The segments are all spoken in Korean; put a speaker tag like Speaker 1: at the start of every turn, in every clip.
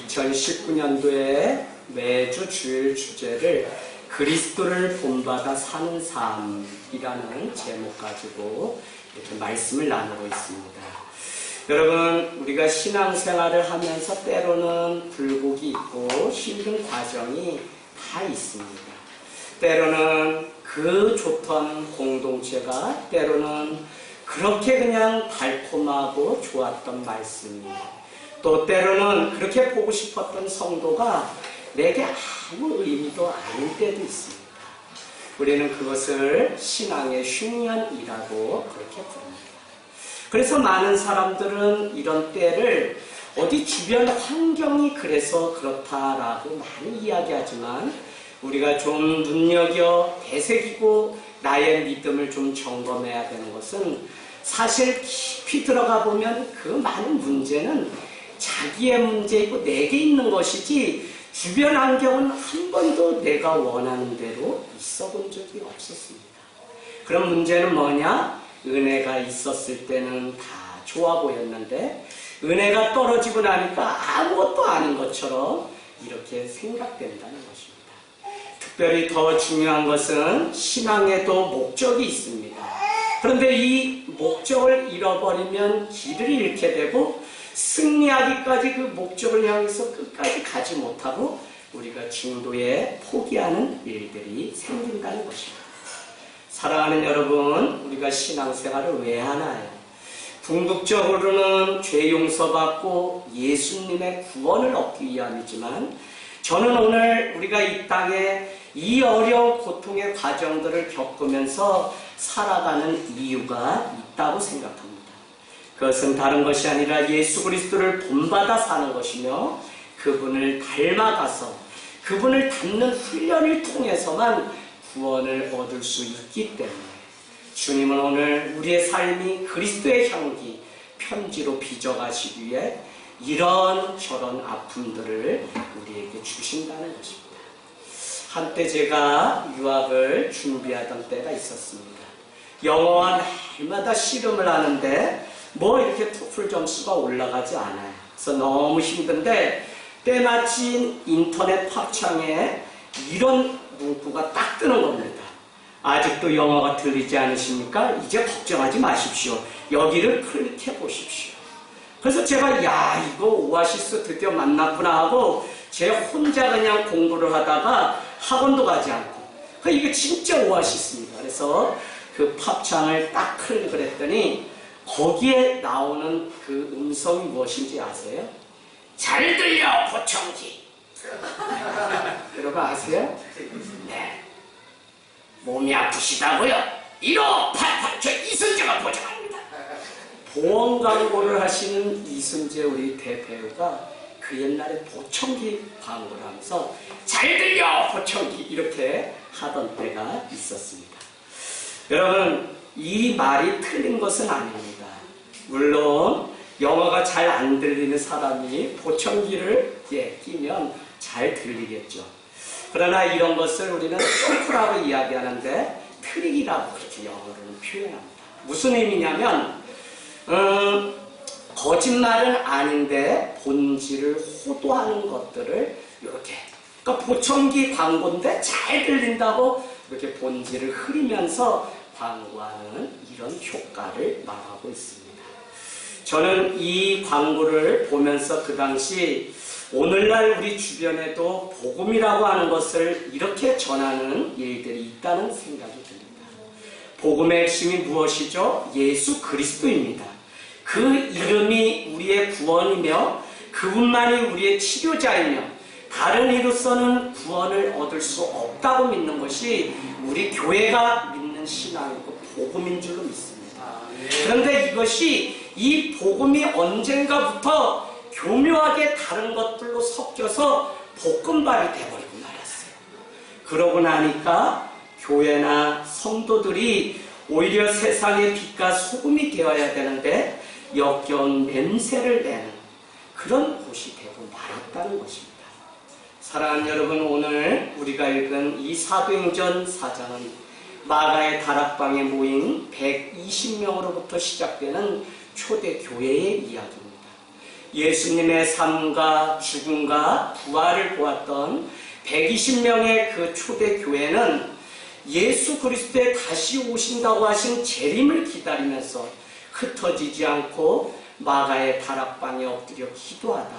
Speaker 1: 2019년도에 매주 주일 주제를 그리스도를 본받아 사는 삶이라는 제목 가지고 이렇게 말씀을 나누고 있습니다. 여러분, 우리가 신앙생활을 하면서 때로는 굴곡이 있고 힘든 과정이 다 있습니다. 때로는 그 좋던 공동체가 때로는 그렇게 그냥 달콤하고 좋았던 말씀이, 또 때로는 그렇게 보고 싶었던 성도가 내게 아무 의미도 아닐 때도 있습니다. 우리는 그것을 신앙의 흉년이라고 그렇게 부릅니다. 그래서 많은 사람들은 이런 때를 어디 주변 환경이 그래서 그렇다라고 많이 이야기하지만, 우리가 좀 눈여겨 되새기고 나의 믿음을 좀 점검해야 되는 것은, 사실 깊이 들어가 보면 그 많은 문제는 자기의 문제이고 내게 있는 것이지, 주변 환경은 한 번도 내가 원하는 대로 있어 본 적이 없었습니다. 그런 문제는 뭐냐? 은혜가 있었을 때는 다 좋아 보였는데 은혜가 떨어지고 나니까 아무것도 아닌 것처럼 이렇게 생각된다는 것입니다. 특별히 더 중요한 것은 신앙에도 목적이 있습니다. 그런데 이 목적을 잃어버리면 길을 잃게 되고 승리하기까지 그 목적을 향해서 끝까지 가지 못하고 우리가 중도에 포기하는 일들이 생긴다는 것입니다. 사랑하는 여러분, 우리가 신앙생활을 왜 하나요? 궁극적으로는 죄 용서받고 예수님의 구원을 얻기 위함이지만, 저는 오늘 우리가 이 땅에 이 어려운 고통의 과정들을 겪으면서 살아가는 이유가 있다고 생각합니다. 그것은 다른 것이 아니라 예수 그리스도를 본받아 사는 것이며, 그분을 닮아가서 그분을 닮는 훈련을 통해서만 구원을 얻을 수 있기 때문에, 주님은 오늘 우리의 삶이 그리스도의 향기 편지로 빚어가시기 위해 이런 저런 아픔들을 우리에게 주신다는 것입니다. 한때 제가 유학을 준비하던 때가 있었습니다. 영어와 날마다 씨름을 하는데 이렇게 토플 점수가 올라가지 않아요. 그래서 너무 힘든데 때마침 인터넷 팝창에 이런 문구가 딱 뜨는 겁니다. 아직도 영어가 들리지 않으십니까? 이제 걱정하지 마십시오. 여기를 클릭해 보십시오. 그래서 제가 이거 오아시스 드디어 만났구나 하고 제 혼자 그냥 공부를 하다가 학원도 가지 않고, 이게 진짜 오아시스입니다. 그래서 그 팝창을 딱 클릭을 했더니 거기에 나오는 그 음성이 무엇인지 아세요? 잘 들려, 보청기. 여러분 아세요? 네. 몸이 아프시다고요? 1588, 저 이순재가 보증합니다. 보험 광고를 하시는 이순재 우리 대배우가 그 옛날에 보청기 광고를 하면서 잘 들려, 보청기 이렇게 하던 때가 있었습니다. 여러분, 이 말이 틀린 것은 아닙니다. 물론 영어가 잘 안 들리는 사람이 보청기를 끼면 잘 들리겠죠. 그러나 이런 것을 우리는 쇼크라고 이야기하는데 트릭이라고 그렇게 영어로는 표현합니다. 무슨 의미냐면 거짓말은 아닌데 본질을 호도하는 것들을 이렇게, 그러니까 보청기 광고인데 잘 들린다고 이렇게 본질을 흐리면서 광고하는 이런 효과를 말하고 있습니다. 저는 이 광고를 보면서 그 당시 오늘날 우리 주변에도 복음이라고 하는 것을 이렇게 전하는 일들이 있다는 생각이 듭니다. 복음의 핵심이 무엇이죠? 예수 그리스도입니다. 그 이름이 우리의 구원이며 그분만이 우리의 치료자이며 다른 이로서는 구원을 얻을 수 없다고 믿는 것이 우리 교회가 믿는 신앙이고 복음인 줄로 믿습니다. 그런데 이것이 이 복음이 언젠가부터 교묘하게 다른 것들로 섞여서 볶음밥이 돼버리고 말았어요. 그러고 나니까 교회나 성도들이 오히려 세상의 빛과 소금이 되어야 되는데 역겨운 냄새를 내는 그런 곳이 되고 말았다는 것입니다. 사랑하는 여러분, 오늘 우리가 읽은 이 사도행전 4장은 마가의 다락방에 모인 120명으로부터 시작되는 초대 교회의 이야기입니다. 예수님의 삶과 죽음과 부활을 보았던 120명의 그 초대교회는 예수 그리스도의 다시 오신다고 하신 재림을 기다리면서 흩어지지 않고 마가의 다락방에 엎드려 기도하다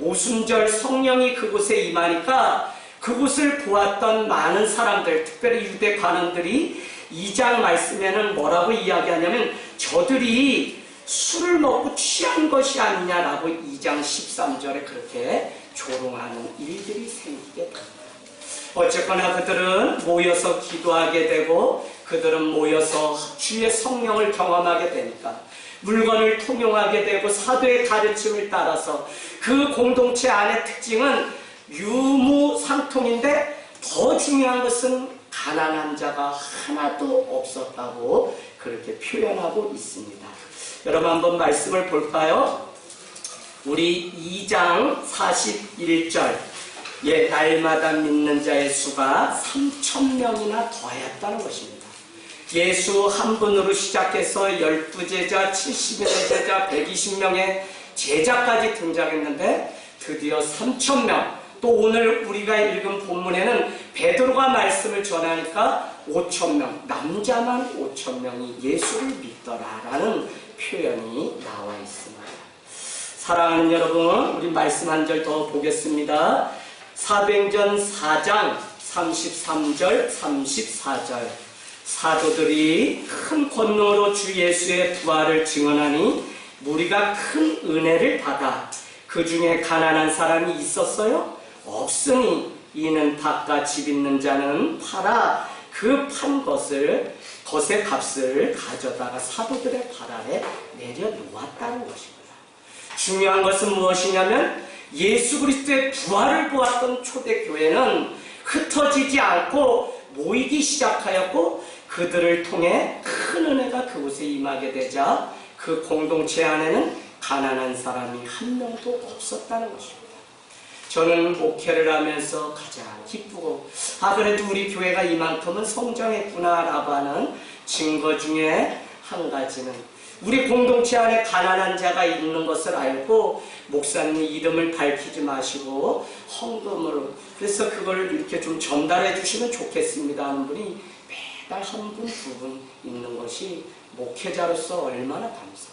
Speaker 1: 오순절 성령이 그곳에 임하니까 그곳을 보았던 많은 사람들, 특별히 유대 관원들이 2장 말씀에는 뭐라고 이야기하냐면 저들이 술을 먹고 취한 것이 아니냐라고 2장 13절에 그렇게 조롱하는 일들이 생기게 됩니다. 어쨌거나 그들은 모여서 기도하게 되고 그들은 모여서 주의 성령을 경험하게 되니까 물건을 통용하게 되고 사도의 가르침을 따라서 그 공동체 안의 특징은 유무상통인데 더 중요한 것은 가난한 자가 하나도 없었다고 그렇게 표현하고 있습니다. 여러분 한번 말씀을 볼까요? 우리 2장 41절 날마다 믿는 자의 수가 3,000명이나 더하였다는 것입니다. 예수 한 분으로 시작해서 12제자, 70명의 제자, 120명의 제자까지 등장했는데 드디어 3,000명, 또 오늘 우리가 읽은 본문에는 베드로가 말씀을 전하니까 5,000명, 남자만 5,000명이 예수를 믿더라라는 표현이 나와 있습니다. 사랑하는 여러분, 우리 말씀 한 절 더 보겠습니다. 사도행전 4장 33절, 34절 사도들이 큰 권능으로 주 예수의 부활을 증언하니 무리가 큰 은혜를 받아 그 중에 가난한 사람이 있었어요? 없으니 이는 밭과 집 있는 자는 팔아 그 판 것의 값을 가져다가 사도들의 발 아래 내려놓았다는 것입니다. 중요한 것은 무엇이냐면 예수 그리스도의 부활을 보았던 초대교회는 흩어지지 않고 모이기 시작하였고 그들을 통해 큰 은혜가 그곳에 임하게 되자 그 공동체 안에는 가난한 사람이 한 명도 없었다는 것입니다. 저는 목회를 하면서 가장 기쁘고 그래도 우리 교회가 이만큼은 성장했구나라고 하는 증거 중에 한 가지는 우리 공동체 안에 가난한 자가 있는 것을 알고 목사님 이름을 밝히지 마시고 헌금으로 그래서 그걸 이렇게 좀 전달해 주시면 좋겠습니다 하는 분이 매달 한 분, 두 분 있는 것이 목회자로서 얼마나 감사합니다.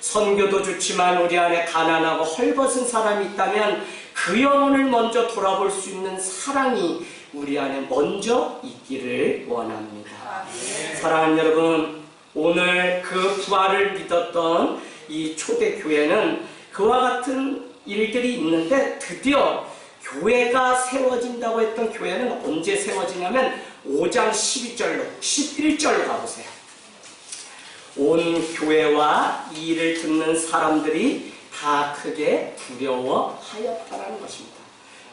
Speaker 1: 선교도 좋지만 우리 안에 가난하고 헐벗은 사람이 있다면 그 영혼을 먼저 돌아볼 수 있는 사랑이 우리 안에 먼저 있기를 원합니다. 사랑하는 여러분, 오늘 그 부활을 믿었던 이 초대교회는 그와 같은 일들이 있는데 드디어 교회가 세워진다고 했던 교회는 언제 세워지냐면 5장 12절로 11절로 가보세요. 온 교회와 이 일을 듣는 사람들이 다 크게 두려워하였다는 것입니다.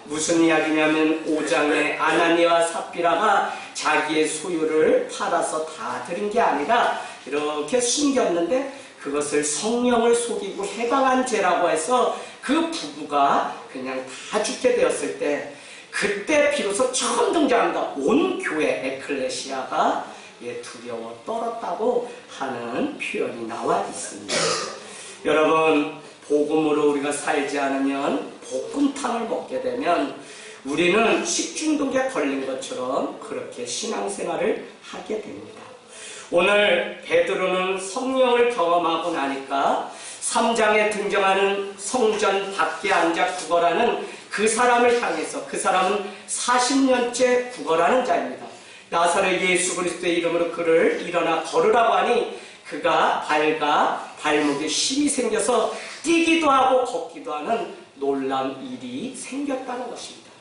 Speaker 1: 무슨 이야기냐면 5장에 아나니와 삽비라가 자기의 소유를 팔아서 다 드린 게 아니라 이렇게 숨겼는데 그것을 성령을 속이고 해방한 죄라고 해서 그 부부가 그냥 다 죽게 되었을 때 그때 비로소 처음 등장한다. 온 교회 에클레시아가 두려워 떨었다고 하는 표현이 나와 있습니다. 여러분, 복음으로 우리가 살지 않으면 볶음탕을 먹게 되면 우리는 식중독에 걸린 것처럼 그렇게 신앙생활을 하게 됩니다. 오늘 베드로는 성령을 경험하고 나니까 3장에 등장하는 성전 밖에 앉아 구걸하는 그 사람을 향해서 그 사람은 40년째 구걸하는 자입니다. 나사렛 예수 그리스도의 이름으로 그를 일어나 걸으라고 하니 그가 발과 발목에 힘이 생겨서 뛰기도 하고 걷기도 하는 놀라운 일이 생겼다는 것입니다.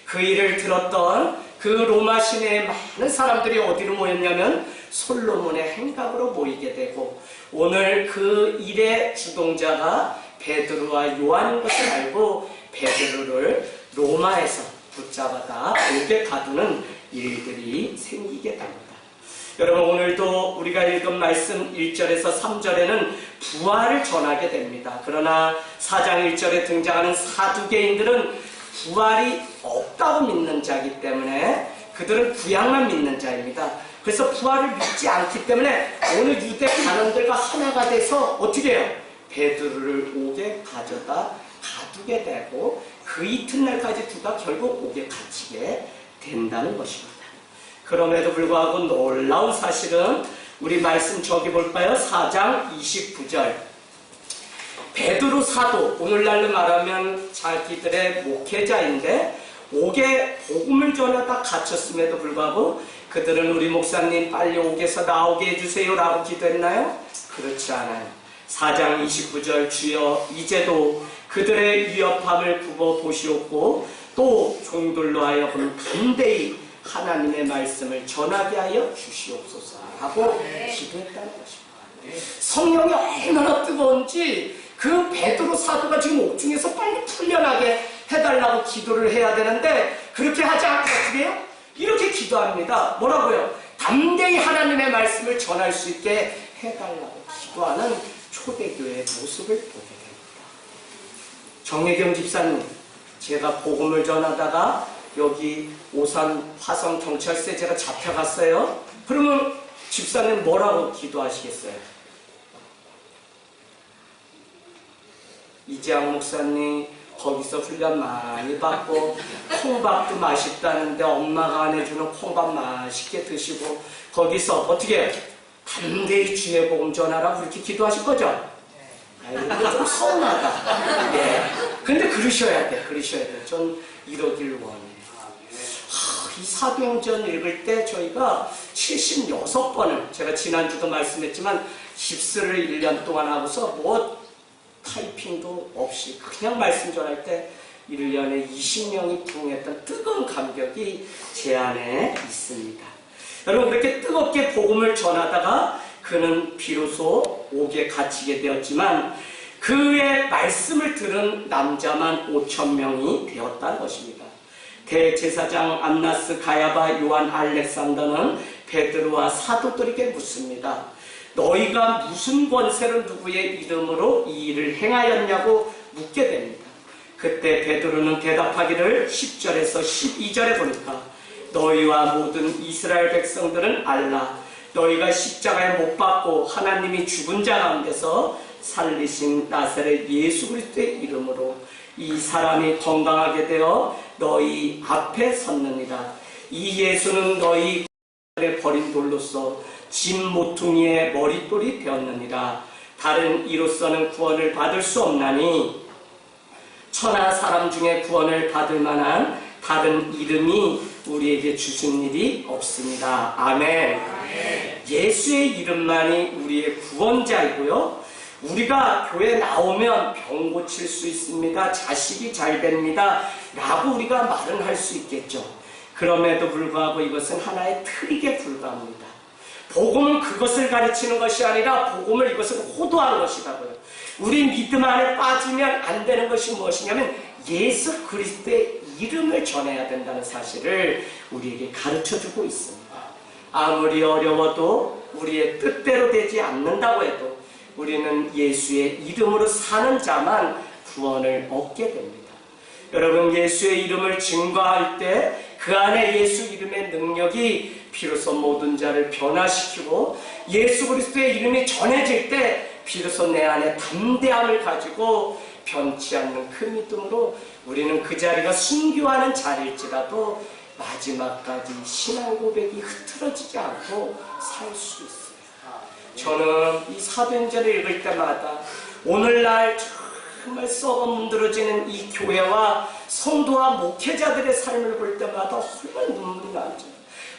Speaker 1: 그 일을 들었던 그 로마 시내의 많은 사람들이 어디로 모였냐면 솔로몬의 행각으로 모이게 되고 오늘 그 일의 주동자가 베드로와 요한인 것을 알고 베드로를 로마에서 붙잡아다 옥에 가두는 일들이 생기게 됩니다. 여러분, 오늘도 우리가 읽은 말씀 1절에서 3절에는 부활을 전하게 됩니다. 그러나 4장 1절에 등장하는 사두개인들은 부활이 없다고 믿는 자이기 때문에 그들은 구약만 믿는 자입니다. 그래서 부활을 믿지 않기 때문에 오늘 유대 관원들과 하나가 돼서 어떻게 해요? 베드로를 옥에 가져다 가두게 되고 그 이튿날까지 두가 결국 옥에 갇히게 된다는 것입니다. 그럼에도 불구하고 놀라운 사실은 우리 말씀 저기 볼까요? 4장 29절. 베드로 사도, 오늘날로 말하면 자기들의 목회자인데 옥에 복음을 전하다 갇혔음에도 불구하고 그들은 우리 목사님 빨리 옥에서 나오게 해주세요 라고 기도했나요? 그렇지 않아요. 4장 29절 주여 이제도 그들의 위협함을 굽어 보시옵고 또 종들로 하여금 담대히 하나님의 말씀을 전하게 하여 주시옵소서 하고 기도했다는 것입니다. 성령이 얼마나 뜨거운지 그 베드로 사도가 지금 옥중에서 빨리 풀려나게 해달라고 기도를 해야 되는데 그렇게 하지 않고 어떻게 해요? 이렇게 기도합니다. 뭐라고요? 담대히 하나님의 말씀을 전할 수 있게 해달라고 기도하는 초대교회의 모습을 보게 됩니다. 정혜경 집사님, 제가 복음을 전하다가 여기 오산 화성 경찰서에 제가 잡혀갔어요. 그러면 집사님 뭐라고 기도하시겠어요? 이재학 목사님 거기서 훈련 많이 받고 콩밥도 맛있다는데 엄마가 안 해주는 콩밥 맛있게 드시고 거기서 어떻게 해요? 담대히 주의 복음 전하라고 그렇게 기도하실 거죠? 아이고 좀 서운하다. 네. 근데 그러셔야 돼. 전 이러길 원해요. 이 사도행전 읽을 때 저희가 76번을 제가 지난주도 말씀했지만 깁스를 1년 동안 하고서 뭐 타이핑도 없이 그냥 말씀 전할 때 1년에 20명이 부응했던 뜨거운 감격이 제 안에 있습니다. 여러분 그렇게 뜨겁게 복음을 전하다가 그는 비로소 옥에 갇히게 되었지만 그의 말씀을 들은 남자만 5,000명이 되었다는 것입니다. 대제사장 안나스, 가야바, 요한, 알렉산더는 베드로와 사도들에게 묻습니다. 너희가 무슨 권세로 누구의 이름으로 이 일을 행하였냐고 묻게 됩니다. 그때 베드로는 대답하기를 10절에서 12절에 보니까 너희와 모든 이스라엘 백성들은 알라. 너희가 십자가에 못 박고 하나님이 죽은 자 가운데서 살리신 나사렛 예수 그리스도의 이름으로 이 사람이 건강하게 되어 너희 앞에 섰느니라. 이 예수는 너희 버린 돌로서 진 모퉁이의 머릿돌이 되었느니라. 다른 이로서는 구원을 받을 수 없나니 천하 사람 중에 구원을 받을 만한 다른 이름이 우리에게 주신 일이 없습니다. 아멘. 예수의 이름만이 우리의 구원자이고요. 우리가 교회 나오면 병 고칠 수 있습니다. 자식이 잘 됩니다. 라고 우리가 말은 할 수 있겠죠. 그럼에도 불구하고 이것은 하나의 트릭에 불과합니다. 복음은 그것을 가르치는 것이 아니라 복음을 이것을 호도하는 것이라고요. 우리 믿음 안에 빠지면 안 되는 것이 무엇이냐면 예수 그리스도의 이름을 전해야 된다는 사실을 우리에게 가르쳐주고 있습니다. 아무리 어려워도 우리의 뜻대로 되지 않는다고 해도 우리는 예수의 이름으로 사는 자만 구원을 얻게 됩니다. 여러분 예수의 이름을 증거할 때 그 안에 예수 이름의 능력이 비로소 모든 자를 변화시키고 예수 그리스도의 이름이 전해질 때 비로소 내 안에 담대함을 가지고 변치 않는 그 믿음으로 우리는 그 자리가 순교하는 자리일지라도 마지막까지 신앙 고백이 흐트러지지 않고 살 수 있어요. 저는 이 사도행전을 읽을 때마다 오늘날 정말 썩어 문드러지는 이 교회와 성도와 목회자들의 삶을 볼 때마다 얼마나 눈물이 나죠.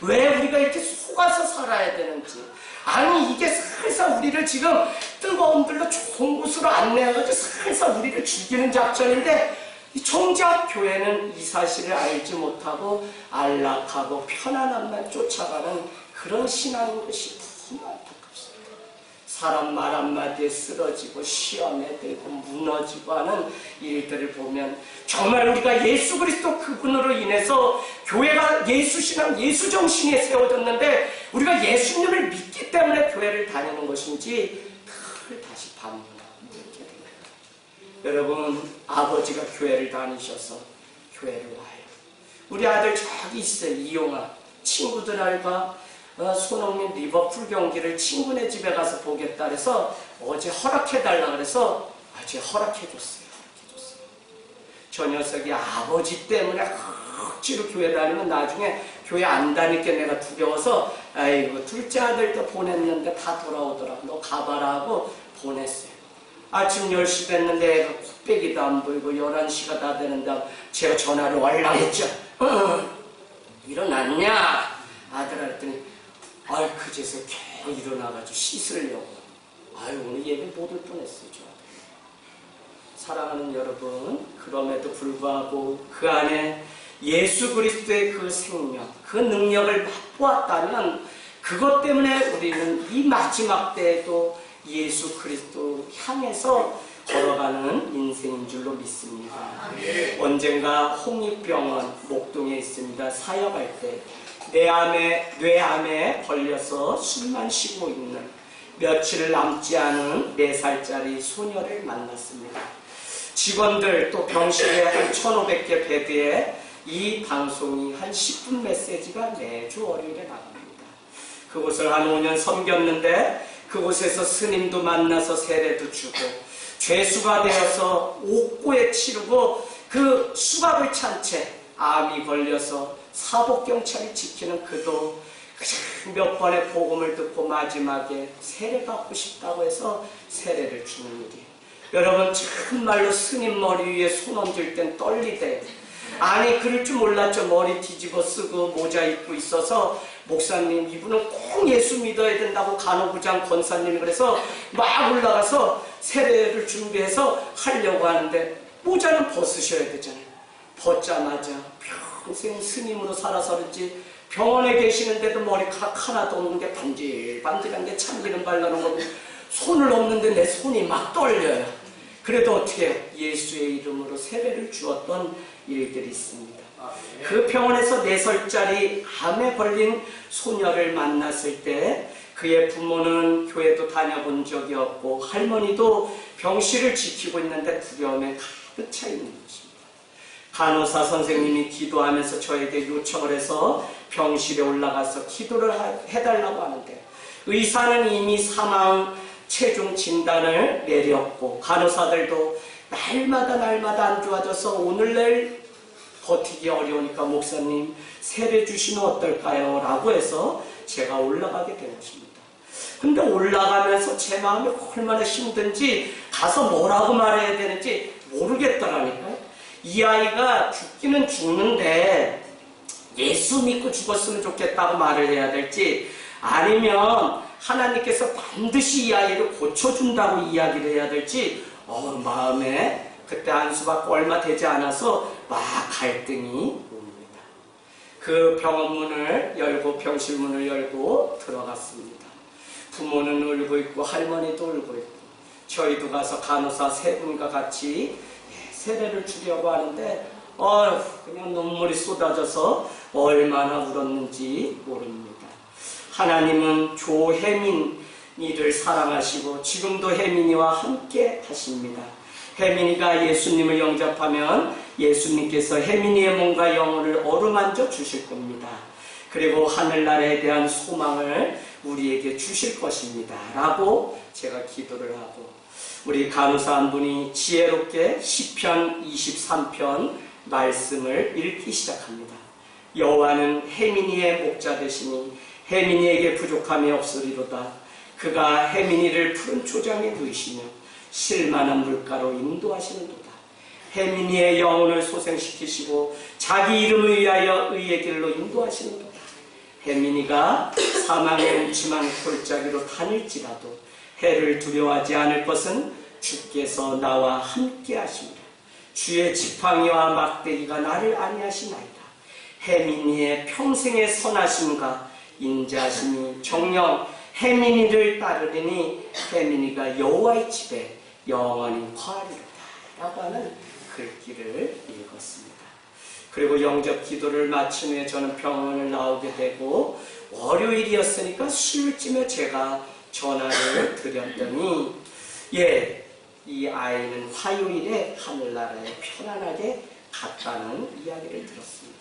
Speaker 1: 왜 우리가 이렇게 속아서 살아야 되는지. 아니 이게 살살 우리를 지금 뜨거운 불로 좋은 곳으로 안내해가지고 살살 우리를 죽이는 작전인데 정작 교회는 이 사실을 알지 못하고 안락하고 편안함만 쫓아가는 그런 신앙인 것이 너무 안타깝습니다. 사람 말 한마디에 쓰러지고 시험에 들고 무너지고 하는 일들을 보면 정말 우리가 예수 그리스도 그분으로 인해서 교회가 예수신앙, 예수정신이 세워졌는데 우리가 예수님을 믿기 때문에 교회를 다니는 것인지 늘 다시 반문하고 묻게 됩니다. 여러분 아버지가 교회를 다니셔서 교회를 와요. 우리 아들 저기 있어요. 이용아 친구들과 손흥민 리버풀 경기를 친구네 집에 가서 보겠다 그래서 어제 허락해달라 그래서 어제 허락해줬어요. 저 녀석이 아버지 때문에 억지로 교회 다니면 나중에 교회 안 다니게 내가 두려워서 아이고 둘째 아들도 보냈는데 다 돌아오더라고. 너 가봐라 하고 보냈어요. 아침 10시 됐는데 애가 코빼기도 안 보이고 11시가 다 되는데 제가 전화를 월랑했죠. 일어났냐? 아들 했더니 아이 그제서 겨우 일어나가지고 씻으려고. 아유 오늘 예배 못 올 뻔했어요. 저 아들. 사랑하는 여러분, 그럼에도 불구하고 그 안에 예수 그리스도의 그 생명, 그 능력을 맛보았다면 그것 때문에 우리는 이 마지막 때에도 예수 그리스도 향해서 걸어가는 인생인 줄로 믿습니다. 언젠가 홍익병원 목동에 있습니다. 사역할 때 뇌암에 걸려서 숨만 쉬고 있는 며칠 남지 않은 4살짜리 소녀를 만났습니다. 직원들 또 병실에 한 1,500개 베드에 이 방송이 한 10분 메시지가 매주 월요일에 나갑니다. 그곳을 한 5년 섬겼는데 그곳에서 스님도 만나서 세례도 주고 죄수가 되어서 옥고에 치르고 그 수갑을 찬 채 암이 걸려서 사복경찰이 지키는 그도 몇 번의 복음을 듣고 마지막에 세례 받고 싶다고 해서 세례를 주는 일이에요. 여러분 정말로 스님 머리 위에 손 얹을 땐 떨리대. 아니 그럴 줄 몰랐죠. 머리 뒤집어 쓰고 모자 입고 있어서 목사님 이분은 꼭 예수 믿어야 된다고 간호부장 권사님이 그래서 막 올라가서 세례를 준비해서 하려고 하는데 모자는 벗으셔야 되잖아요. 벗자마자 평생 스님으로 살아서 그런지 병원에 계시는데도 머리카락 하나도 없는데 반질반질한 게 참기름 발라놓은 거고 손을 얹는데 내 손이 막 떨려요. 그래도 어떻게 해요? 예수의 이름으로 세례를 주었던 일들이 있습니다. 그 병원에서 4살짜리 암에 걸린 소녀를 만났을 때 그의 부모는 교회도 다녀본 적이 없고 할머니도 병실을 지키고 있는데 두려움에 가득 차 있는 것입니다. 간호사 선생님이 기도하면서 저에게 요청을 해서 병실에 올라가서 기도를 해달라고 하는데 의사는 이미 사망 최종 진단을 내렸고 간호사들도 날마다 안 좋아져서 오늘날 버티기 어려우니까 목사님 세례 주시면 어떨까요? 라고 해서 제가 올라가게 된 것입니다. 근데 올라가면서 제 마음이 얼마나 힘든지 가서 뭐라고 말해야 되는지 모르겠더라니까요. 이 아이가 죽기는 죽는데 예수 믿고 죽었으면 좋겠다고 말을 해야 될지 아니면 하나님께서 반드시 이 아이를 고쳐준다고 이야기를 해야 될지 마음에 그때 안수받고 얼마 되지 않아서 막 갈등이 옵니다. 그 병원 문을 열고 병실 문을 열고 들어갔습니다. 부모는 울고 있고 할머니도 울고 있고 저희도 가서 간호사 3분과 같이 세례를 주려고 하는데 그냥 눈물이 쏟아져서 얼마나 울었는지 모릅니다. 하나님은 조혜민이를 사랑하시고 지금도 혜민이와 함께 하십니다. 혜민이가 예수님을 영접하면 예수님께서 혜민이의 몸과 영혼을 어루만져 주실 겁니다. 그리고 하늘나라에 대한 소망을 우리에게 주실 것입니다. 라고 제가 기도를 하고 우리 간호사 한 분이 지혜롭게 시편 23편 말씀을 읽기 시작합니다. 여호와는 혜민이의 목자 되시니 혜민이에게 부족함이 없으리로다. 그가 혜민이를 푸른 초장에 누이시며 실만한 물가로 인도하시는도다. 혜민이의 영혼을 소생시키시고 자기 이름을 위하여 의의 길로 인도하시는도다. 혜민이가 사망의 음침한 골짜기로 다닐지라도 해를 두려워하지 않을 것은 주께서 나와 함께 하십니다. 주의 지팡이와 막대기가 나를 안위하시나이다. 혜민이의 평생의 선하심과 인자하심이 정녕 혜민이를 따르리니 혜민이가 여호와의 집에 영원히 거하리로다. 라고 하는 글귀를 읽었습니다. 그리고 영접 기도를 마친 후에 저는 병원을 나오게 되고 월요일이었으니까 수요일쯤에 제가 전화를 드렸더니 이 아이는 화요일에 하늘나라에 편안하게 갔다는 이야기를 들었습니다.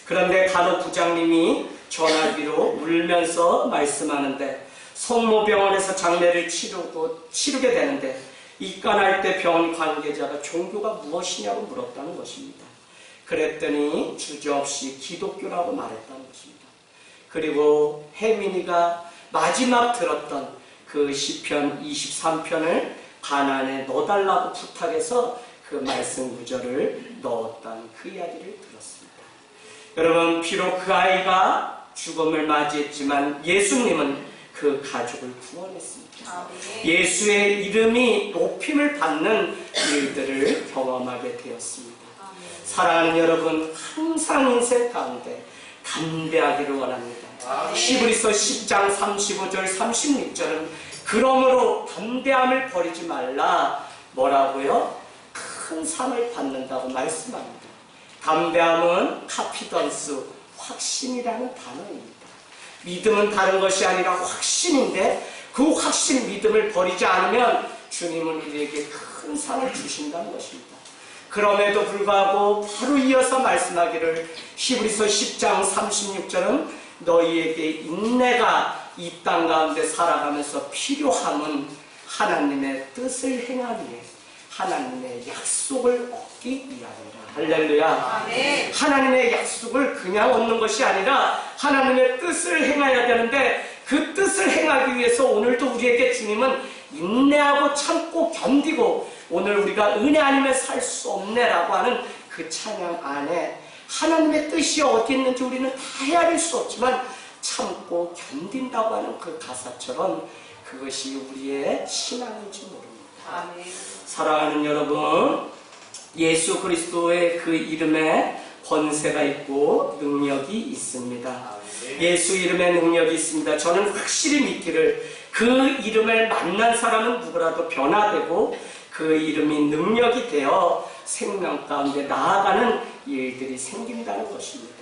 Speaker 1: 그런데 간호부장님이 전화기로 울면서 말씀하는데 성모병원에서 장례를 치르게 되는데 입관할 때 병원 관계자가 종교가 무엇이냐고 물었다는 것입니다. 그랬더니 주저없이 기독교라고 말했다는 것입니다. 그리고 혜민이가 마지막 들었던 그 시편 23편을 가난에 넣어달라고 부탁해서 그 말씀 구절을 넣었다는 그 이야기를 들었습니다. 여러분, 비록 그 아이가 죽음을 맞이했지만 예수님은 그 가족을 구원했습니다. 예수의 이름이 높임을 받는 일들을 경험하게 되었습니다. 사랑하는 여러분, 항상 인생 가운데 담대하기를 원합니다. 히브리서 10장 35절 36절은 그러므로 담대함을 버리지 말라. 뭐라고요? 큰 상을 받는다고 말씀합니다. 담대함은 카피던스, 확신이라는 단어입니다. 믿음은 다른 것이 아니라 확신인데 그 확신, 믿음을 버리지 않으면 주님은 우리에게 큰 상을 주신다는 것입니다. 그럼에도 불구하고 바로 이어서 말씀하기를 히브리서 10장 36절은 너희에게 인내가 이 땅 가운데 살아가면서 필요함은 하나님의 뜻을 행하기 위해 하나님의 약속을 얻기 위함이라. 할렐루야.
Speaker 2: 아멘.
Speaker 1: 하나님의 약속을 그냥 얻는 것이 아니라 하나님의 뜻을 행해야 되는데 그 뜻을 행하기 위해서 오늘도 우리에게 주님은 인내하고 참고 견디고 오늘 우리가 은혜 아니면 살 수 없네라고 하는 그 찬양 안에 하나님의 뜻이 어디 있는지 우리는 다 헤아릴 수 없지만 참고 견딘다고 하는 그 가사처럼 그것이 우리의 신앙인지 모릅니다.
Speaker 2: 아멘.
Speaker 1: 사랑하는 여러분, 예수 그리스도의 그 이름에 권세가 있고 능력이 있습니다. 예수 이름에 능력이 있습니다. 저는 확실히 믿기를 그 이름을 만난 사람은 누구라도 변화되고 그 이름이 능력이 되어 생명 가운데 나아가는 일들이 생긴다는 것입니다.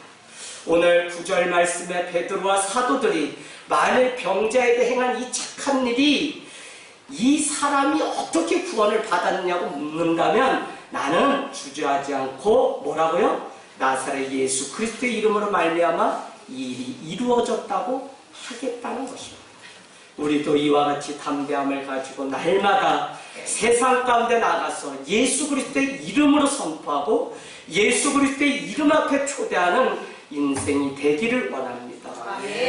Speaker 1: 오늘 9절 말씀에 베드로와 사도들이 만일 병자에게 행한 이 착한 일이 이 사람이 어떻게 구원을 받았느냐고 묻는다면 나는 주저하지 않고 뭐라고요? 나사렛 예수 그리스도의 이름으로 말미암아 이 일이 이루어졌다고 하겠다는 것입니다. 우리도 이와 같이 담대함을 가지고 날마다 세상 가운데 나가서 예수 그리스도의 이름으로 선포하고 예수 그리스도의 이름 앞에 초대하는 인생이 되기를 원합니다.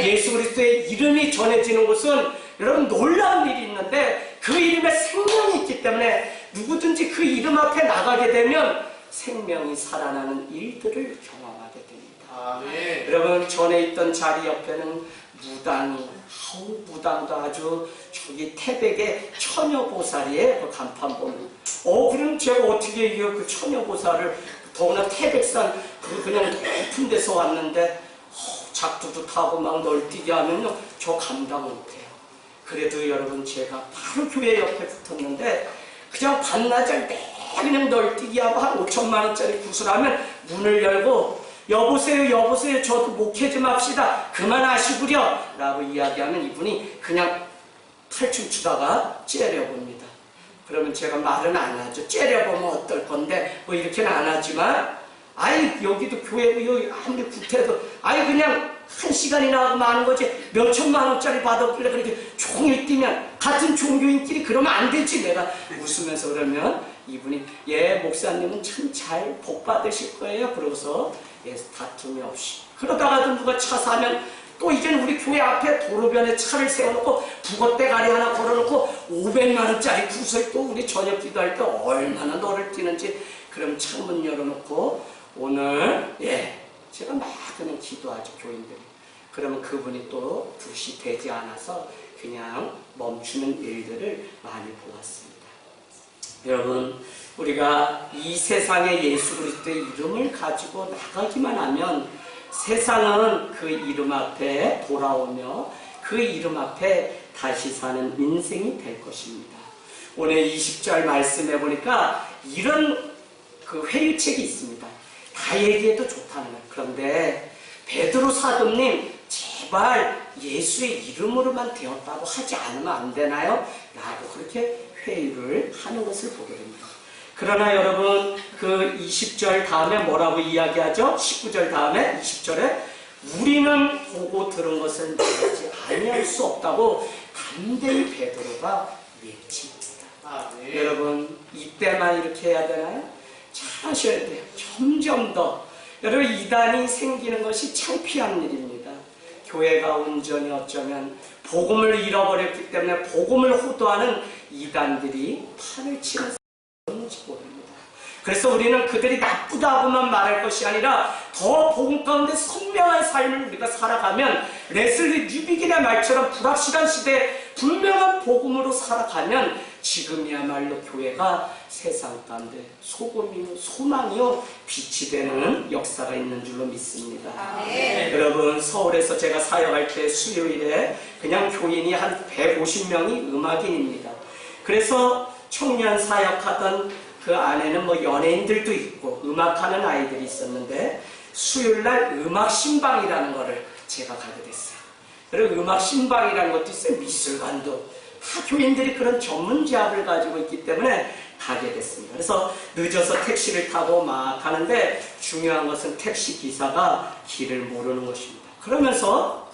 Speaker 1: 예수 그리스도의 이름이 전해지는 곳은 여러분 놀라운 일이 있는데 그 이름에 생명이 있기 때문에 누구든지 그 이름 앞에 나가게 되면 생명이 살아나는 일들을 경험하게 됩니다.
Speaker 2: 아멘.
Speaker 1: 여러분, 전에 있던 자리 옆에는 무당이, 무당도 아주 저기 태백의 처녀보살이에요. 그 간판 보면. 그럼 제가 어떻게 이겨 그 처녀보살을, 더구나 태백산 그냥 높은 데서 왔는데 작두도 타고 막 널뛰게 하면요 저 감당 못해요. 그래도 여러분 제가 바로 교회 옆에 붙었는데 그냥 반나절 그냥 널뛰기 하고 한 5천만 원짜리 구슬하면 문을 열고 여보세요 여보세요 저도 목회 좀 합시다 그만하시구려 라고 이야기하면 이분이 그냥 탈춤 추다가 째려봅니다. 그러면 제가 말은 안 하죠. 째려보면 어떨 건데 뭐 이렇게는 안 하지만 아이 여기도 교회고 여기 아무리 구태도 아이 그냥 1시간이나 하고 마는 거지 몇 천만 원짜리 받았길래 그렇게 종일 뛰면 같은 종교인끼리 그러면 안 되지. 내가 웃으면서 그러면 이분이 예 목사님은 참 잘 복 받으실 거예요. 그러고서 예 다툼이 없이 그러다가도 누가 차 사면 또 이제는 우리 교회 앞에 도로변에 차를 세워놓고 북어대가리 하나 걸어놓고 500만 원짜리 구슬 또 우리 저녁 기도할 때 얼마나 너를 뛰는지 그럼 창문 열어놓고 오늘 예 제가 막 그냥 기도하죠 교인들이. 그러면 그분이 또 2시 되지 않아서 그냥 멈추는 일들을 많이 보았습니다. 여러분 우리가 이 세상에 예수 그리스도의 이름을 가지고 나가기만 하면 세상은 그 이름 앞에 돌아오며 그 이름 앞에 다시 사는 인생이 될 것입니다. 오늘 20절 말씀해 보니까 이런 그 회유책이 있습니다. 다 얘기해도 좋다는 거예요. 그런데 베드로 사도님 제발 예수의 이름으로만 되었다고 하지 않으면 안 되나요? 라고 그렇게 회유를 하는 것을 보게 됩니다. 그러나 여러분 그 20절 다음에 뭐라고 이야기하죠? 19절 다음에 20절에 우리는 보고 들은 것을 말하지 아니할 수 없다고 담대히 베드로가 외칩니다. 여러분 이때만 이렇게 해야 되나요? 잘 하셔야 돼요. 점점 더 여러분 이단이 생기는 것이 창피한 일입니다. 교회가 온전히 어쩌면 복음을 잃어버렸기 때문에 복음을 호도하는 이단들이 판을 치는 사람인지 모릅니다. 그래서 우리는 그들이 나쁘다고만 말할 것이 아니라 더 복음 가운데 선명한 삶을 우리가 살아가면 레슬리 뉴비긴의 말처럼 불확실한 시대에 분명한 복음으로 살아가면 지금이야말로 교회가 세상 가운데 소금이요 소망이요 빛이 되는 역사가 있는 줄로 믿습니다. 여러분 서울에서 제가 사역할 때 수요일에 그냥 교인이 한 150명이 음악인입니다. 그래서 청년 사역하던 그 안에는 뭐 연예인들도 있고 음악하는 아이들이 있었는데 수요일날 음악 신방이라는 거를 제가 가게 됐어요. 그리고 음악 신방이라는 것도 있어요. 미술관도 다 교인들이 그런 전문 제압을 가지고 있기 때문에 가게 됐습니다. 그래서 늦어서 택시를 타고 막 가는데 중요한 것은 택시 기사가 길을 모르는 것입니다. 그러면서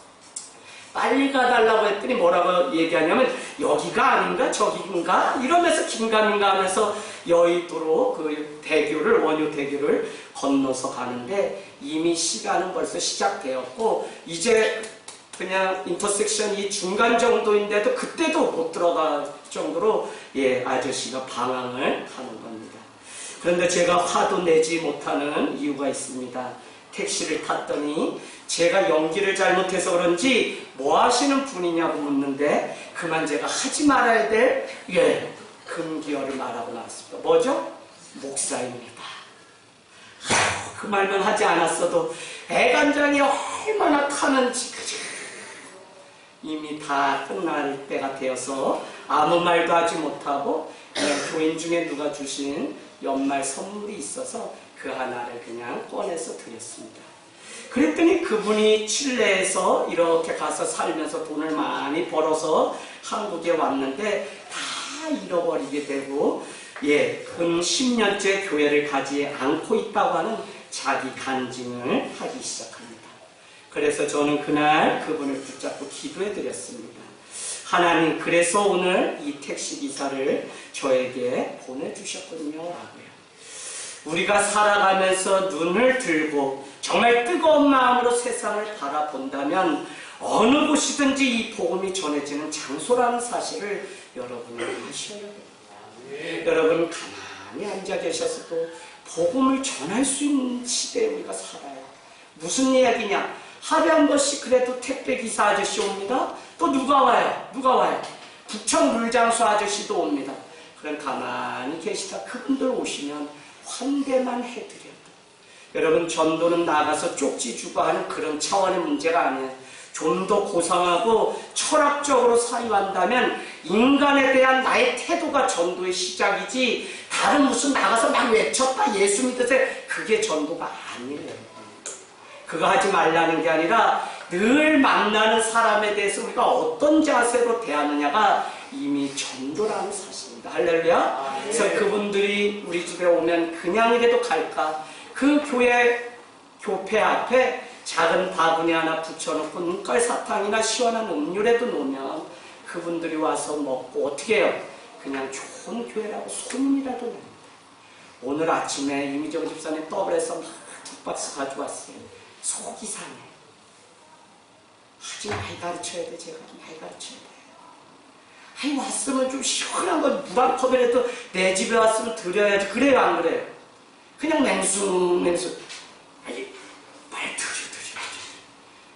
Speaker 1: 빨리 가달라고 했더니 뭐라고 얘기하냐면 여기가 아닌가 저기인가 이러면서 긴가민가 하면서 여의도로 그 대교를 원효 대교를 건너서 가는데 이미 시간은 벌써 시작되었고 이제 그냥 인터섹션이 중간 정도인데도 그때도 못 들어갈 정도로 아저씨가 방황을 하는 겁니다. 그런데 제가 화도 내지 못하는 이유가 있습니다. 택시를 탔더니 제가 연기를 잘못해서 그런지 뭐 하시는 분이냐고 묻는데 그만 제가 하지 말아야 될 금기어를 말하고 나왔습니다. 뭐죠? 목사입니다. 그 말만 하지 않았어도 애간장이 얼마나 타는지 이미 다 끝날 때가 되어서 아무 말도 하지 못하고 교인 중에 누가 주신 연말 선물이 있어서 그 하나를 그냥 꺼내서 드렸습니다. 그랬더니 그분이 칠레에서 이렇게 가서 살면서 돈을 많이 벌어서 한국에 왔는데 다 잃어버리게 되고 근 10년째 교회를 가지 않고 있다고 하는 자기 간증을 하기 시작합니다. 그래서 저는 그날 그분을 붙잡고 기도해 드렸습니다. 하나님 그래서 오늘 이 택시기사를 저에게 보내주셨거든요 라고요. 우리가 살아가면서 눈을 들고 정말 뜨거운 마음으로 세상을 바라본다면 어느 곳이든지 이 복음이 전해지는 장소라는 사실을 여러분이 아셔야 됩니다. 여러분 가만히 앉아 계셔서도 복음을 전할 수 있는 시대에 우리가 살아요. 무슨 이야기냐? 하루에 한 번씩 그래도 택배기사 아저씨 옵니다. 또 누가 와요? 누가 와요? 부천 물장수 아저씨도 옵니다. 그럼 가만히 계시다 그분들 오시면 환대만 해드려도 여러분 전도는 나가서 쪽지 주고 하는 그런 차원의 문제가 아니에요. 좀 더 고상하고 철학적으로 사유한다면 인간에 대한 나의 태도가 전도의 시작이지 다른 무슨 나가서 막 외쳤다 예수 믿으세요 그게 전도가 아니에요. 그거 하지 말라는 게 아니라 늘 만나는 사람에 대해서 우리가 어떤 자세로 대하느냐가 이미 전도라는 사실입니다. 할렐루야. 그래서 그분들이 우리 집에 오면 그냥이라도 갈까? 그 교회 교패 앞에 작은 바구니 하나 붙여놓고 눈깔 사탕이나 시원한 음료라도 놓으면 그분들이 와서 먹고 어떻게 해요? 그냥 좋은 교회라고 소문이라도 냅니다. 오늘 아침에 이미정 집사님 더블에서 막 국박스 가져왔어요. 속이 상해. 아주 많이 가르쳐야 돼. 제가 많이 가르쳐야 돼. 아니 왔으면 좀 시원한 거 물 한 컵이라도 내 집에 왔으면 드려야지. 그래요 안 그래요? 그냥 냉수 아니 빨리 드려.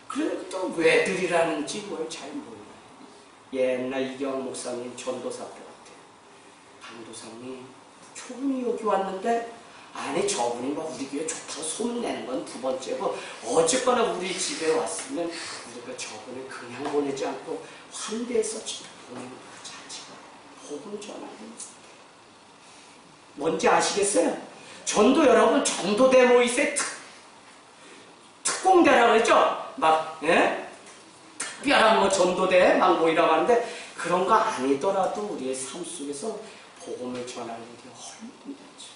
Speaker 1: 그래 또 왜 드리라는지 뭘 잘 몰라요. 옛날 이경 목사님 전도사 때 같아요. 강도사님 초분이 여기 왔는데 아니 저분이 막 우리 교회 좋다고 소문내는 건 두 번째고 어쨌거나 우리 집에 왔으면 우리가 저분을 그냥 보내지 않고 환대해서 보내는 그 자체가 복음 전하는 뭔지 아시겠어요? 전도 여러분 전도대 모이세 특공대라고 했죠? 막 특별한 뭐 전도대 막 모이라고 하는데 그런 거 아니더라도 우리의 삶 속에서 복음을 전하는 일이 얼마나 많죠.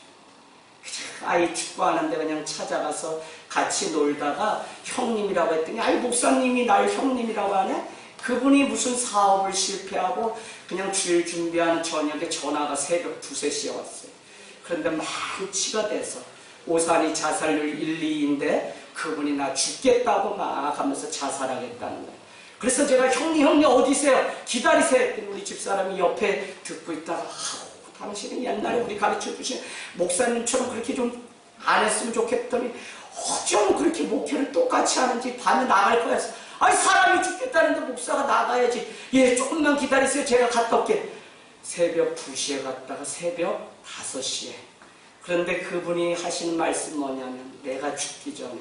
Speaker 1: 아이 축구하는데 그냥 찾아가서 같이 놀다가 형님이라고 했더니 아이 목사님이 날 형님이라고 하네? 그분이 무슨 사업을 실패하고 그냥 주일 준비하는 저녁에 전화가 새벽 2, 3시에 왔어요. 그런데 만취가 돼서 오산이 자살률 1, 2인데 그분이 나 죽겠다고 막 하면서 자살하겠다는 거예요. 그래서 제가 형님 어디세요? 기다리세요 했더니 우리 집사람이 옆에 듣고 있다가 당신은 옛날에 우리 가르쳐 주신 목사님처럼 그렇게 좀 안 했으면 좋겠더니 어쩜 그렇게 목회를 똑같이 하는지 밤에 나갈 거야. 아니 사람이 죽겠다는데 목사가 나가야지. 예, 조금만 기다리세요. 제가 갔다 올게. 새벽 2시에 갔다가 새벽 5시에. 그런데 그분이 하시는 말씀 뭐냐면 내가 죽기 전에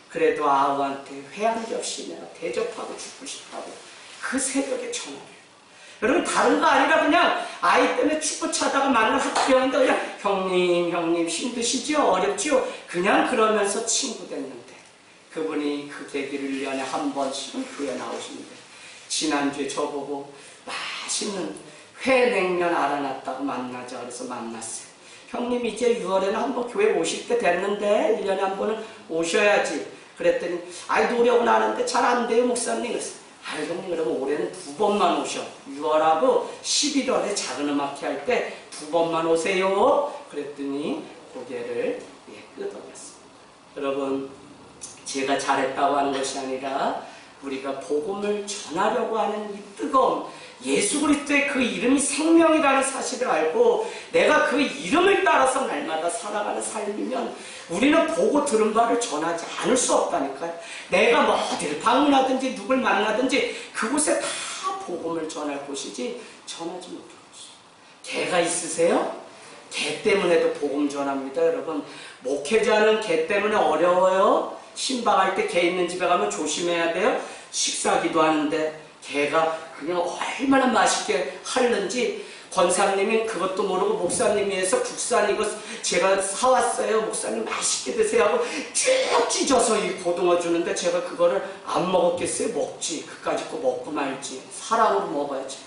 Speaker 1: 그래도 아우한테 회 한 접시 내가 대접하고 죽고 싶다고 그 새벽에 전화를. 여러분 다른 거 아니라 그냥 아이 때문에 축구 차다가 만난 학교인데 그냥 형님 힘드시죠? 어렵죠? 그냥 그러면서 친구 됐는데 그분이 그 계기를 1년에 한 번씩은 교회 나오시는데 지난주에 저보고 맛있는 회 냉면 알아놨다고 만나자 그래서 만났어요. 형님 이제 6월에는 한번 교회 오실 때 됐는데 1년에 한 번은 오셔야지. 그랬더니 아이 노력은 하는데 잘 안 돼요 목사님. 그래서 아유 형님 그러면 올해는 2번만 오셔. 6월하고 11월에 작은 음악회 할 때 2번만 오세요. 그랬더니 고개를 끄덕였습니다. 여러분 제가 잘했다고 하는 것이 아니라 우리가 복음을 전하려고 하는 이 뜨거움, 예수 그리스도의 그 이름이 생명이라는 사실을 알고 내가 그 이름을 따라서 날마다 살아가는 삶이면 우리는 보고 들은 바를 전하지 않을 수 없다니까요. 내가 뭐 어디를 방문하든지 누굴 만나든지 그곳에 다 복음을 전할 곳이지 전하지 못할 곳이에요. 개가 있으세요? 개 때문에도 복음 전합니다. 여러분 목회자는 개 때문에 어려워요. 신방할 때 개 있는 집에 가면 조심해야 돼요. 식사기도 하는데 개가 그냥 얼마나 맛있게 하는지 권사님이 그것도 모르고 목사님이 해서 국산 이거 제가 사왔어요. 목사님 맛있게 드세요 하고 쭉 찢어서 이 고등어 주는데 제가 그거를 안 먹었겠어요? 먹지. 그까짓 거 먹고 말지. 사랑으로 먹어야지.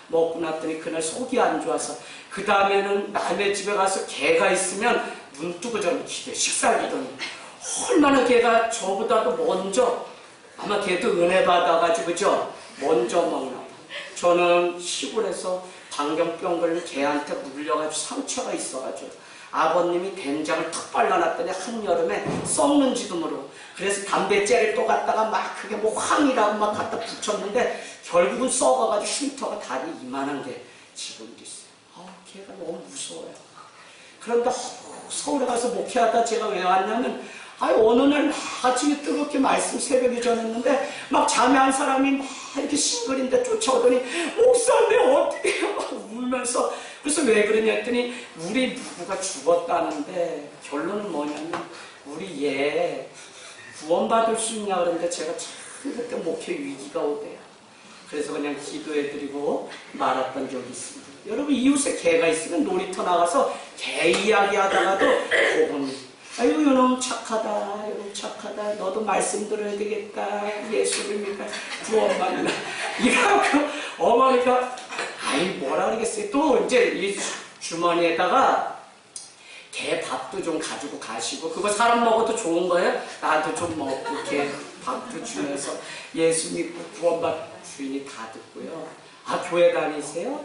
Speaker 1: 먹고 났더니 그날 속이 안 좋아서 그 다음에는 남의 집에 가서 개가 있으면 눈 뜨고 저는 식사기더니 얼마나 개가 저보다도 먼저 아마 걔도 은혜 받아가지고 그죠? 먼저 먹나. 저는 시골에서 광견병 걸린 개한테 물려가지고 상처가 있어가지고 아버님이 된장을 탁 발라놨더니 한여름에 썩는지도 모르고 그래서 담배째를 또 갖다가 막 그게 뭐 황이라고 막 갖다 붙였는데 결국은 썩어가지고 쉼터가 다리 이만한 게 지금도 있어요. 걔가 너무 무서워요. 그런데 서울에 가서 목회하다 제가 왜 왔냐면 어느 날 막 아침에 뜨겁게 말씀 새벽에 전했는데 막 잠에 한 사람이 막 이렇게 싱글인데 쫓아오더니 목사님 어떻게 해요? 막 울면서 그래서 왜 그러냐 했더니 우리 누구가 죽었다는데 결론은 뭐냐면 우리 얘 구원받을 수 있냐 그러는데 제가 참 그때 목회 위기가 오대요. 그래서 그냥 기도해드리고 말았던 적이 있습니다. 여러분 이웃에 개가 있으면 놀이터 나가서 개 이야기 하다가도 복음 아유 요놈 착하다 요놈 착하다 너도 말씀 들어야 되겠다 예수를 믿다 구원받는다 이러고 어머니가 아이 뭐라 그러겠어요. 또 이제 이 주머니에다가 개 밥도 좀 가지고 가시고 그거 사람 먹어도 좋은 거예요. 나도 좀 먹고 개 밥도 주면서 예수 믿고 구원받 주인이 다 듣고요. 교회 다니세요?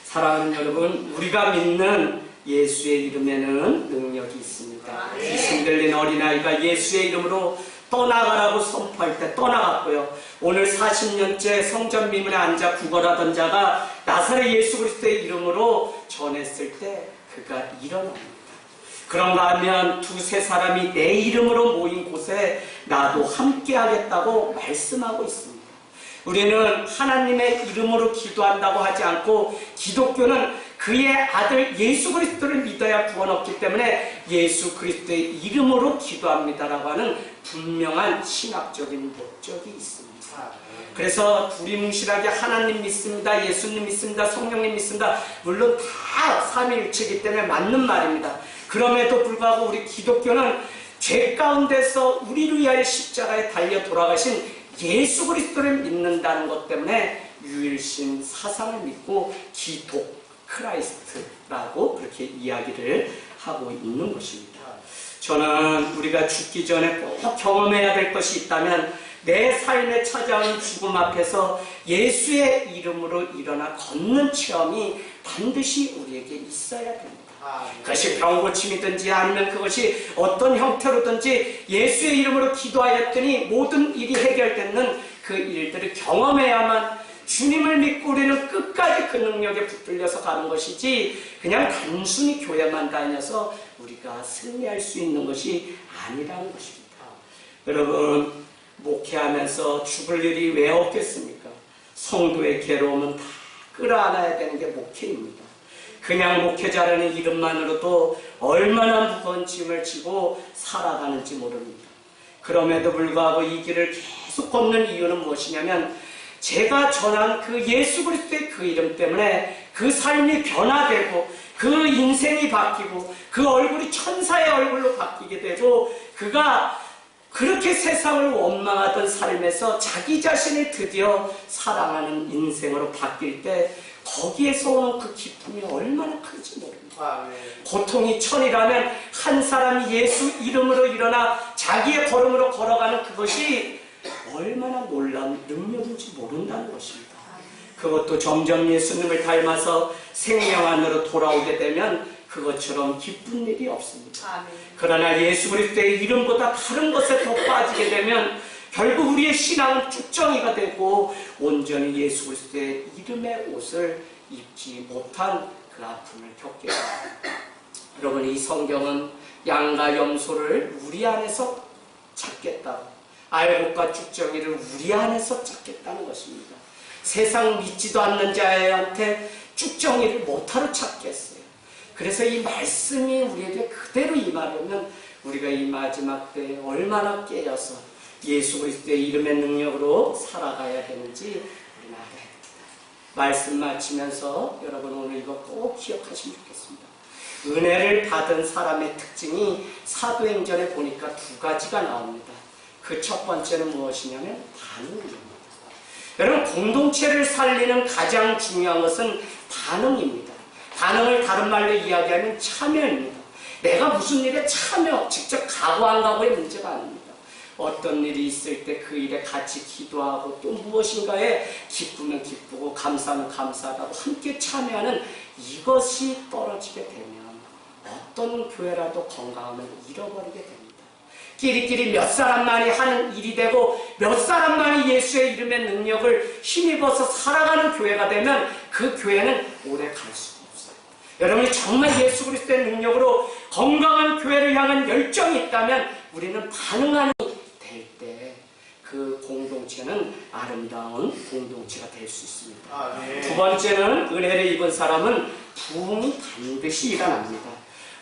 Speaker 1: 사랑하는 여러분 우리가 믿는 예수의 이름에는 능력이 있습니다. 귀신 들린 어린아이가 예수의 이름으로 떠나가라고 선포할 때 떠나갔고요. 오늘 40년째 성전 미문에 앉아 구걸하던 자가 나사렛 예수 그리스도의 이름으로 전했을 때 그가 일어납니다. 그런가 하면 2-3 사람이 내 이름으로 모인 곳에 나도 함께 하겠다고 말씀하고 있습니다. 우리는 하나님의 이름으로 기도한다고 하지 않고 기독교는 그의 아들 예수 그리스도를 믿어야 구원 얻기 때문에 예수 그리스도의 이름으로 기도합니다라고 하는 분명한 신학적인 목적이 있습니다. 그래서 두리뭉실하게 하나님 믿습니다, 예수님 믿습니다, 성령님 믿습니다. 물론 다 삼위일체이기 때문에 맞는 말입니다. 그럼에도 불구하고 우리 기독교는 죄 가운데서 우리를 위하여 십자가에 달려 돌아가신 예수 그리스도를 믿는다는 것 때문에 유일신 사상을 믿고 기독 크라이스트라고 그렇게 이야기를 하고 있는 것입니다. 저는 우리가 죽기 전에 꼭 경험해야 될 것이 있다면 내 삶에 찾아온 죽음 앞에서 예수의 이름으로 일어나 걷는 체험이 반드시 우리에게 있어야 됩니다. 그것이 병고침이든지 아니면 그것이 어떤 형태로든지 예수의 이름으로 기도하였더니 모든 일이 해결되는 그 일들을 경험해야만 주님을 믿고 우리는 끝까지 그 능력에 붙들려서 가는 것이지 그냥 단순히 교회만 다녀서 우리가 승리할 수 있는 것이 아니라는 것입니다. 여러분, 목회하면서 죽을 일이 왜 없겠습니까? 성도의 괴로움은 다 끌어안아야 되는 게 목회입니다. 그냥 목회자라는 이름만으로도 얼마나 무거운 짐을 지고 살아가는지 모릅니다. 그럼에도 불구하고 이 길을 계속 걷는 이유는 무엇이냐면 제가 전한 그 예수 그리스도의 그 이름 때문에 그 삶이 변화되고 그 인생이 바뀌고 그 얼굴이 천사의 얼굴로 바뀌게 되고 그가 그렇게 세상을 원망하던 삶에서 자기 자신을 드디어 사랑하는 인생으로 바뀔 때 거기에서 오는 그 기쁨이 얼마나 큰지 모릅니다. 고통이 천이라면 한 사람이 예수 이름으로 일어나 자기의 걸음으로 걸어가는 그것이 얼마나 놀라운 능력인지 모른다는 것입니다. 그것도 점점 예수님을 닮아서 생명 안으로 돌아오게 되면 그것처럼 기쁜 일이 없습니다. 그러나 예수 그리스도의 이름보다 다른 것에 더 빠지게 되면 결국 우리의 신앙은 쭉정이가 되고 온전히 예수 그리스도의 이름의 옷을 입지 못한 그 아픔을 겪게 됩니다. 여러분, 이 성경은 양과 염소를 우리 안에서 찾겠다, 알곡과 쭉정이를 우리 안에서 찾겠다는 것입니다. 세상 믿지도 않는 자한테 쭉정이를 못하러 찾겠어요. 그래서 이 말씀이 우리에게 그대로 임하려면 우리가 이 마지막 때에 얼마나 깨어서 예수 그리스도의 이름의 능력으로 살아가야 되는지 우리는 알아야 됩니다. 말씀 마치면서 여러분 오늘 이거 꼭 기억하시면 좋겠습니다. 은혜를 받은 사람의 특징이 사도행전에 보니까 두 가지가 나옵니다. 그 첫 번째는 무엇이냐면 반응입니다. 여러분, 공동체를 살리는 가장 중요한 것은 반응입니다. 반응을 다른 말로 이야기하면 참여입니다. 내가 무슨 일에 참여, 직접 가고 안 가고의 문제가 아닙니다. 어떤 일이 있을 때 그 일에 같이 기도하고 또 무엇인가에 기쁘면 기쁘고 감사하면 감사하고 함께 참여하는 이것이 떨어지게 되면 어떤 교회라도 건강함을 잃어버리게 됩니다. 끼리끼리 몇 사람만이 하는 일이 되고 몇 사람만이 예수의 이름의 능력을 힘입어서 살아가는 교회가 되면 그 교회는 오래 갈 수가 없어요. 여러분이 정말 예수 그리스도의 능력으로 건강한 교회를 향한 열정이 있다면 우리는 반응하는 될 때 그 공동체는 아름다운 공동체가 될 수 있습니다. 두 번째는 은혜를 입은 사람은 부흥이 반드시 일어납니다.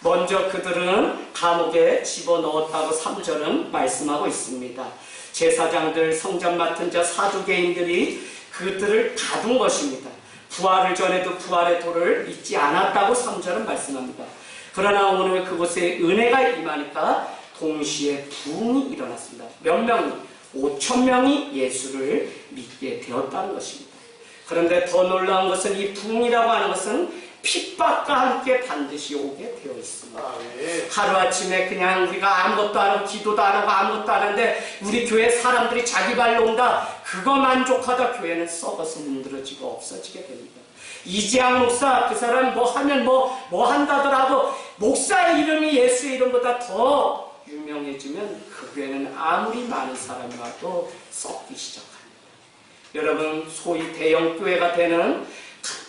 Speaker 1: 먼저 그들은 감옥에 집어넣었다고 3절은 말씀하고 있습니다. 제사장들, 성전 맡은 자, 사두개인들이 그들을 가둔 것입니다. 부활을 전에도 부활의 도를 잊지 않았다고 3절은 말씀합니다. 그러나 오늘 그곳에 은혜가 임하니까 동시에 부흥이 일어났습니다. 몇 명이? 5,000명이 예수를 믿게 되었다는 것입니다. 그런데 더 놀라운 것은 이 부흥이라고 하는 것은 핍박과 함께 반드시 오게 되어 있습니다. 하루아침에 그냥 우리가 아무것도 안 하고 기도도 안 하고 아무것도 안 하는데 우리 교회 사람들이 자기 발로 온다, 그거 만족하다 교회는 썩어서 문드러지고 없어지게 됩니다. 이재학 목사, 그 사람 뭐 하면 뭐 한다더라도 목사의 이름이 예수의 이름보다 더 유명해지면 그 교회는 아무리 많은 사람이 와도 썩기 시작합니다. 여러분, 소위 대형 교회가 되는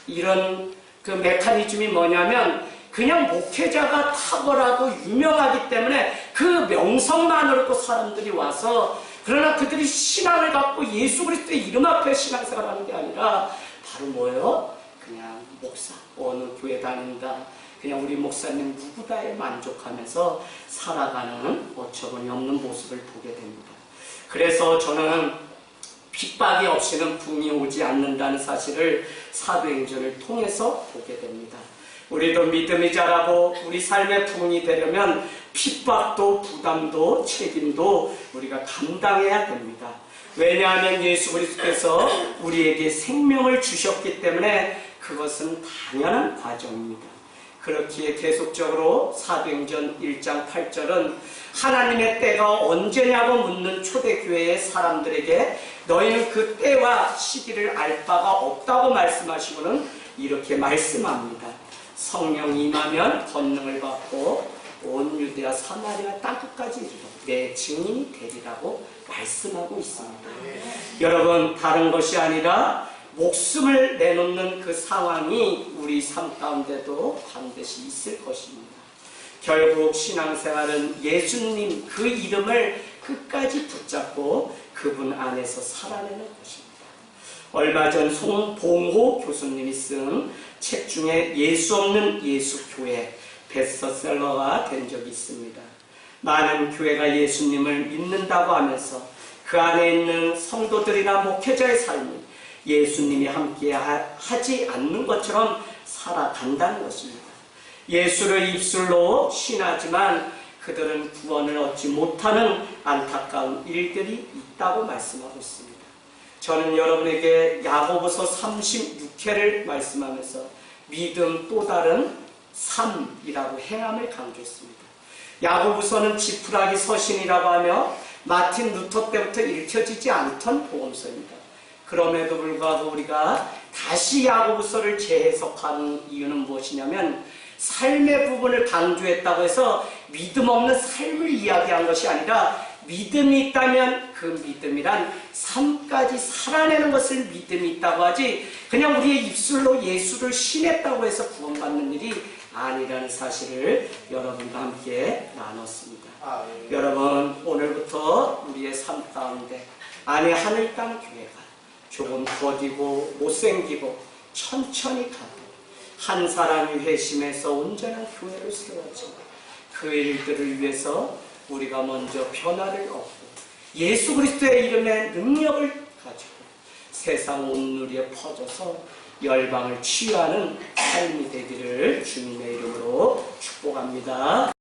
Speaker 1: 이런 그 메커니즘이 뭐냐면 그냥 목회자가 탁월하고 유명하기 때문에 그 명성만으로도 사람들이 와서, 그러나 그들이 신앙을 갖고 예수 그리스도의 이름 앞에 신앙생활하는 게 아니라 바로 뭐예요? 그냥 목사, 어느 교회 다닌다, 그냥 우리 목사님 누구다에 만족하면서 살아가는 어처구니 없는 모습을 보게 됩니다. 그래서 저는 핍박이 없이는 부흥이 오지 않는다는 사실을 사도행전을 통해서 보게 됩니다. 우리도 믿음이 자라고 우리 삶의 부흥이 되려면 핍박도 부담도 책임도 우리가 감당해야 됩니다. 왜냐하면 예수 그리스도께서 우리에게 생명을 주셨기 때문에 그것은 당연한 과정입니다. 그렇기에 계속적으로 사도행전 1장 8절은 하나님의 때가 언제냐고 묻는 초대교회의 사람들에게 너희는 그 때와 시기를 알 바가 없다고 말씀하시고는 이렇게 말씀합니다. 성령이 임하면 권능을 받고 온 유대와 사마리아 땅끝까지 이르러 내 증인이 되리라고 말씀하고 있습니다. 여러분, 다른 것이 아니라 목숨을 내놓는 그 상황이 우리 삶 가운데도 반드시 있을 것입니다. 결국 신앙생활은 예수님 그 이름을 끝까지 붙잡고 그분 안에서 살아내는 것입니다. 얼마 전 송봉호 교수님이 쓴 책 중에 예수 없는 예수교회 베스트셀러가 된 적이 있습니다. 많은 교회가 예수님을 믿는다고 하면서 그 안에 있는 성도들이나 목회자의 삶이 예수님이 함께 하지 않는 것처럼 살아간다는 것입니다. 예수를 입술로 신하지만 그들은 구원을 얻지 못하는 안타까운 일들이 있다고 말씀하고 있습니다. 저는 여러분에게 야고보서 36회를 말씀하면서 믿음 또 다른 삶이라고 행함을 강조했습니다. 야고보서는 지푸라기 서신이라고 하며 마틴 루터 때부터 읽혀지지 않던 복음서입니다. 그럼에도 불구하고 우리가 다시 야고보서를 재해석하는 이유는 무엇이냐면 삶의 부분을 강조했다고 해서 믿음 없는 삶을 이야기한 것이 아니라 믿음이 있다면 그 믿음이란 삶까지 살아내는 것을 믿음이 있다고 하지 그냥 우리의 입술로 예수를 신했다고 해서 구원받는 일이 아니라는 사실을 여러분과 함께 나눴습니다. 여러분, 오늘부터 우리의 삶 가운데 안에 하늘 땅 교회가 조금 더디고 못생기고 천천히 가도 한 사람이 회심해서 온전한 교회를 세워지고 그 일들을 위해서 우리가 먼저 변화를 얻고 예수 그리스도의 이름의 능력을 가지고 세상 온누리에 퍼져서 열방을 치유하는 삶이 되기를 주님의 이름으로 축복합니다.